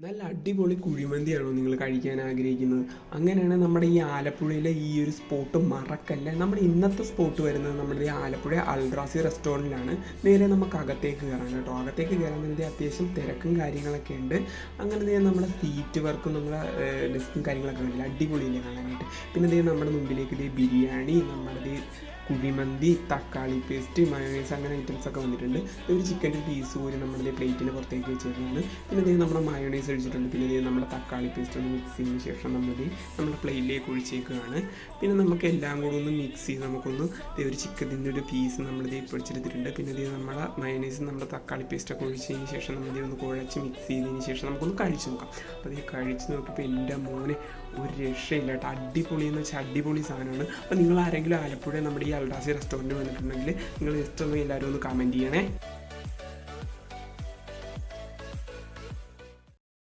നല്ല അടിപൊളി കുഴിമന്തിയാണോ നിങ്ങൾ കഴിക്കാൻ ആഗ്രഹിക്കുന്നത്? അങ്ങനെയാണെങ്കിൽ നമ്മുടെ ഈ ആലപ്പുഴയിലെ ഈ ഒരു സ്പോട്ട് മറക്കല്ല. നമ്മുടെ ഇന്നത്തെ സ്പോട്ട് വരുന്നത് നമ്മുടെ ഈ ആലപ്പുഴ അൽദ്രാസി റെസ്റ്റോറൻറ്റിലാണ്. നേരെ നമുക്ക് അകത്തേക്ക് കയറാം കേട്ടോ. അകത്തേക്ക് കയറാൻ വേണ്ടി അത്യാവശ്യം തിരക്കും കാര്യങ്ങളൊക്കെ ഉണ്ട്. അങ്ങനെ നമ്മുടെ സീറ്റ് വർക്കും നമ്മുടെ ഡെസ്കും കാര്യങ്ങളൊക്കെ ഉണ്ടല്ലോ, അടിപൊളിയില്ലേ കാണാനായിട്ട്. പിന്നെ നമ്മുടെ മുമ്പിലേക്ക് ബിരിയാണി, നമ്മുടെ കുഴിമന്തി, തക്കാളി പേസ്റ്റ്, മയോണൈസ് അങ്ങനെ ഐറ്റംസൊക്കെ വന്നിട്ടുണ്ട്. ഒരു ചിക്കൻ്റെ പീസ് പോലും നമ്മുടെ പ്ലേറ്റിൽ പുറത്തേക്ക് വെച്ചിരുന്നതാണ്. പിന്നെ നമ്മുടെ മയോണൈസ് ഒഴിച്ചിട്ടുണ്ട്. പിന്നെ നമ്മുടെ തക്കാളി പേസ്റ്റ് ഒന്ന് മിക്സ് ചെയ്തതിന് ശേഷം നമ്മുടെ പ്ലേറ്റിലേക്ക് ഒഴിച്ചേക്കുകയാണ്. പിന്നെ നമുക്ക് എല്ലാം കൂടെ ഒന്ന് മിക്സ് ചെയ്ത് നമുക്കൊന്ന് ഒരു ചിക്കത്തിൻ്റെ ഒരു പീസ് നമ്മളിത് പൊടിച്ചെടുത്തിട്ടുണ്ട്. പിന്നെ നമ്മുടെ മയോണൈസ് നമ്മുടെ തക്കാളി പേസ്റ്റൊക്കെ ഒഴിച്ചതിന് ശേഷം ഒന്ന് കുഴച്ച് മിക്സ് ചെയ്തതിന് ശേഷം നമുക്കൊന്ന് കഴിച്ച് നോക്കാം. അപ്പോൾ ഇത് കഴിച്ച് നോക്കിയപ്പോൾ എൻ്റെ മോനെ ഒരു രക്ഷയില്ല കേട്ടോ. അടിപൊളി എന്ന് വെച്ചാൽ അടിപൊളി സാധനമാണ്. അപ്പോൾ നിങ്ങൾ ആരെങ്കിലും ആലപ്പുഴ നമ്മുടെ ഈ അൽദ്രാസി റെസ്റ്റോറൻറ്റ് വന്നിട്ടുണ്ടെങ്കിൽ നിങ്ങൾ ജസ്റ്റ് ഒന്ന് എല്ലാവരും ഒന്ന് കമൻറ്റ് ചെയ്യണേ.